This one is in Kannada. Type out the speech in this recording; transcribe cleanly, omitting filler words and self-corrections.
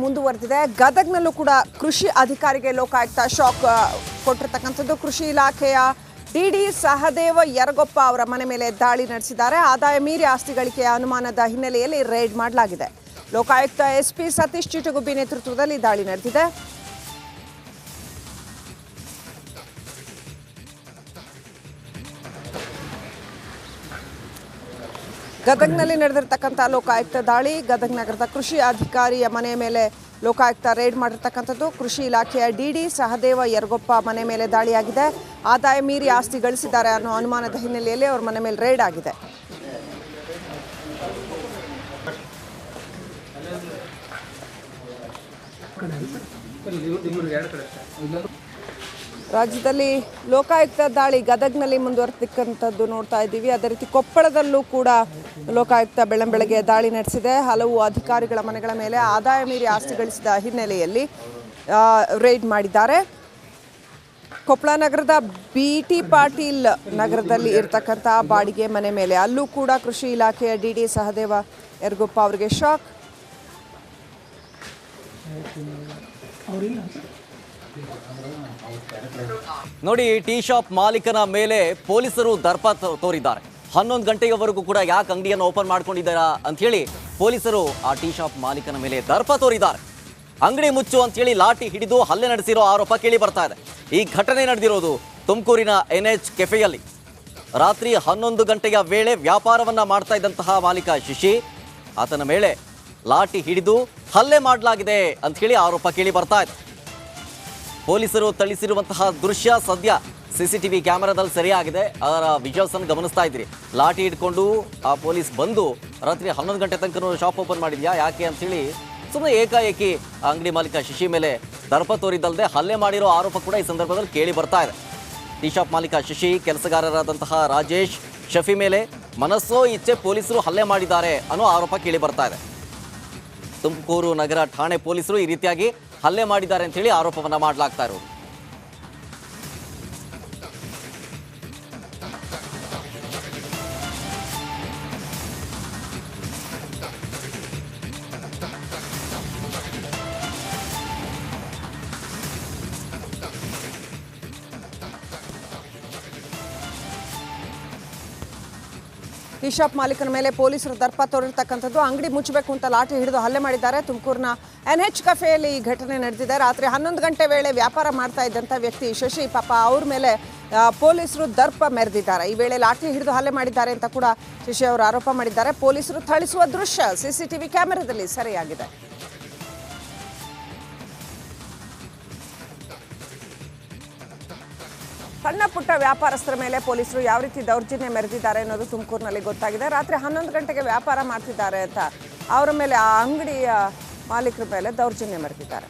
ಮುಂದುವರೆದಿದೆ. ಗದಗ್ನಲ್ಲೂ ಕೂಡ ಕೃಷಿ ಅಧಿಕಾರಿಗೆ ಲೋಕಾಯುಕ್ತ ಶಾಕ್ ಕೊಟ್ಟಿರ್ತಕ್ಕಂಥದ್ದು. ಕೃಷಿ ಇಲಾಖೆಯ ಡಿಡಿ ಸಹದೇವ ಯರಗೊಪ್ಪ ಅವರ ಮನೆ ಮೇಲೆ ದಾಳಿ ನಡೆಸಿದ್ದಾರೆ. ಆದಾಯ ಮೀರಿ ಆಸ್ತಿ ಗಳಿಕೆಯ ಅನುಮಾನದ ಹಿನ್ನೆಲೆಯಲ್ಲಿ ರೇಡ್ ಮಾಡಲಾಗಿದೆ. ಲೋಕಾಯುಕ್ತ ಎಸ್ಪಿ ಸತೀಶ್ ಚಿಟಗುಬ್ಬಿ ನೇತೃತ್ವದಲ್ಲಿ ದಾಳಿ ನಡೆದಿದೆ. ಗದಗ್ನಲ್ಲಿ ನಡೆದಿರ್ತಕ್ಕಂಥ ಲೋಕಾಯುಕ್ತ ದಾಳಿ, ಗದಗ್ ನಗರದ ಕೃಷಿ ಅಧಿಕಾರಿಯ ಮನೆ ಮೇಲೆ ಲೋಕಾಯುಕ್ತ ರೇಡ್ ಮಾಡಿರ್ತಕ್ಕಂಥದ್ದು. ಕೃಷಿ ಇಲಾಖೆಯ ಡಿಡಿ ಸಹದೇವ ಯರಗೊಪ್ಪ ಮನೆ ಮೇಲೆ ದಾಳಿಯಾಗಿದೆ. ಆದಾಯ ಮೀರಿ ಆಸ್ತಿ ಗಳಿಸಿದ್ದಾರೆ ಅನ್ನೋ ಅನುಮಾನದ ಹಿನ್ನೆಲೆಯಲ್ಲಿ ಅವ್ರ ಮನೆ ಮೇಲೆ ರೇಡ್ ಆಗಿದೆ. ರಾಜ್ಯದಲ್ಲಿ ಲೋಕಾಯುಕ್ತ ದಾಳಿ ಗದಗ್ನಲ್ಲಿ ಮುಂದುವರೆತಕ್ಕಂಥದ್ದು ನೋಡ್ತಾ ಇದ್ದೀವಿ. ಅದೇ ರೀತಿ ಕೊಪ್ಪಳದಲ್ಲೂ ಕೂಡ ಲೋಕಾಯುಕ್ತ ಬೆಳಂಬೆಳಗ್ಗೆ ದಾಳಿ ನಡೆಸಿದೆ. ಹಲವು ಅಧಿಕಾರಿಗಳ ಮನೆಗಳ ಮೇಲೆ ಆದಾಯ ಮೀರಿ ಆಸ್ತಿ ಗಳಿಸಿದ ಹಿನ್ನೆಲೆಯಲ್ಲಿ ರೇಡ್ ಮಾಡಿದ್ದಾರೆ. ಕೊಪ್ಪಳ ನಗರದ BT ಪಾಟೀಲ್ ನಗರದಲ್ಲಿ ಇರತಕ್ಕಂಥ ಬಾಡಿಗೆ ಮನೆ ಮೇಲೆ ಅಲ್ಲೂ ಕೂಡ ಕೃಷಿ ಇಲಾಖೆಯ ಡಿಡಿ ಸಹದೇವ ಯರಗೊಪ್ಪ ಅವರಿಗೆ ಶಾಕ್. ನೋಡಿ, ಟೀ ಶಾಪ್ ಮಾಲೀಕನ ಮೇಲೆ ಪೊಲೀಸರು ದರ್ಪ ತೋರಿದ್ದಾರೆ. 11 ಗಂಟೆಯವರೆಗೂ ಕೂಡ ಯಾಕೆ ಅಂಗಡಿಯನ್ನು ಓಪನ್ ಮಾಡ್ಕೊಂಡಿದ್ದಾರಾ ಅಂತ ಹೇಳಿ ಪೊಲೀಸರು ಆ ಟೀ ಶಾಪ್ ಮಾಲೀಕನ ಮೇಲೆ ದರ್ಪ ತೋರಿದ್ದಾರೆ. ಅಂಗಡಿ ಮುಚ್ಚು ಅಂತ ಹೇಳಿ ಲಾಠಿ ಹಿಡಿದು ಹಲ್ಲೆ ನಡೆಸಿರೋ ಆರೋಪ ಕೇಳಿ ಬರ್ತಾ ಇದೆ. ಈ ಘಟನೆ ನಡೆದಿರೋದು ತುಮಕೂರಿನ NH ಕೆಫೆಯಲ್ಲಿ. ರಾತ್ರಿ 11 ಗಂಟೆಯ ವೇಳೆ ವ್ಯಾಪಾರವನ್ನ ಮಾಡ್ತಾ ಇದ್ದಂತಹ ಮಾಲೀಕ ಶಶಿ, ಆತನ ಮೇಲೆ ಲಾಠಿ ಹಿಡಿದು ಹಲ್ಲೆ ಮಾಡಲಾಗಿದೆ ಅಂತ ಹೇಳಿ ಆರೋಪ ಕೇಳಿ ಬರ್ತಾ ಇದೆ. ಪೊಲೀಸರು ಥಳಿಸಿರುವಂತಹ ದೃಶ್ಯ ಸದ್ಯ CCTV ಕ್ಯಾಮೆರಾದಲ್ಲಿ ಸರಿಯಾಗಿದೆ. ಅದರ ವಿಜುವಲ್ಸ್ ಅನ್ನು ಗಮನಿಸ್ತಾ ಇದ್ದೀರಿ. ಲಾಠಿ ಹಿಡ್ಕೊಂಡು ಆ ಪೊಲೀಸ್ ಬಂದು ರಾತ್ರಿ 11 ಗಂಟೆ ತನಕ ಶಾಪ್ ಓಪನ್ ಮಾಡಿದ್ಯಾ ಯಾಕೆ ಅಂತೇಳಿ ಸುಮ್ಮನೆ ಏಕಾಏಕಿ ಅಂಗಡಿ ಮಾಲೀಕ ಶಶಿ ಮೇಲೆ ದರ್ಪ ತೋರಿದ್ದಲ್ಲದೆ ಹಲ್ಲೆ ಮಾಡಿರೋ ಆರೋಪ ಕೂಡ ಈ ಸಂದರ್ಭದಲ್ಲಿ ಕೇಳಿ ಬರ್ತಾ ಇದೆ. ಟೀ ಶಾಪ್ ಮಾಲೀಕ ಶಶಿ, ಕೆಲಸಗಾರರಾದಂತಹ ರಾಜೇಶ್, ಶಫಿ ಮೇಲೆ ಮನಸ್ಸೋ ಇಚ್ಛೆ ಪೊಲೀಸರು ಹಲ್ಲೆ ಮಾಡಿದ್ದಾರೆ ಅನ್ನೋ ಆರೋಪ ಕೇಳಿ ಬರ್ತಾ ಇದೆ. ತುಮಕೂರು ನಗರ ಠಾಣೆ ಪೊಲೀಸರು ಈ ರೀತಿಯಾಗಿ ಹಲ್ಲೆ ಮಾಡಿದ್ದಾರೆ ಅಂತ ಹೇಳಿ ಆರೋಪವನ್ನ ಮಾಡಲಾಗ್ತಾ ಇರೋದು. ಟೀ ಶಾಪ್ ಮಾಲೀಕನ ಮೇಲೆ ಪೊಲೀಸರು ದರ್ಪ ತೋರಿರ್ತಕ್ಕಂಥದ್ದು. ಅಂಗಡಿ ಮುಚ್ಚಬೇಕು ಅಂತ ಲಾಠಿ ಹಿಡಿದು ಹಲ್ಲೆ ಮಾಡಿದ್ದಾರೆ. ತುಮಕೂರಿನ NH ಕೆಫೆಯಲ್ಲಿ ಈ ಘಟನೆ ನಡೆದಿದೆ. ರಾತ್ರಿ 11 ಗಂಟೆ ವೇಳೆ ವ್ಯಾಪಾರ ಮಾಡ್ತಾ ಇದ್ದಂಥ ವ್ಯಕ್ತಿ ಶಶಿ, ಪಾಪ ಅವ್ರ ಮೇಲೆ ಪೊಲೀಸರು ದರ್ಪ ಮೆರೆದಿದ್ದಾರೆ. ಈ ವೇಳೆ ಲಾಠಿ ಹಿಡಿದು ಹಲ್ಲೆ ಮಾಡಿದ್ದಾರೆ ಅಂತ ಕೂಡ ಶಶಿ ಅವರು ಆರೋಪ ಮಾಡಿದ್ದಾರೆ. ಪೊಲೀಸರು ಥಳಿಸುವ ದೃಶ್ಯ CCTV ಕ್ಯಾಮೆರಾದಲ್ಲಿ ಸೆರೆಯಾಗಿದೆ. ಸಣ್ಣ ಪುಟ್ಟ ವ್ಯಾಪಾರಸ್ಥರ ಮೇಲೆ ಪೊಲೀಸರು ಯಾವ ರೀತಿ ದೌರ್ಜನ್ಯ ಮೆರೆದಿದ್ದಾರೆ ಅನ್ನೋದು ತುಮಕೂರಿನಲ್ಲಿ ಗೊತ್ತಾಗಿದೆ. ರಾತ್ರಿ 11 ಗಂಟೆಗೆ ವ್ಯಾಪಾರ ಮಾಡ್ತಿದ್ದಾರೆ ಅಂತ ಅವರ ಮೇಲೆ, ಆ ಅಂಗಡಿಯ ಮಾಲೀಕರ ಮೇಲೆ ದೌರ್ಜನ್ಯ ಮೆರೆದಿದ್ದಾರೆ.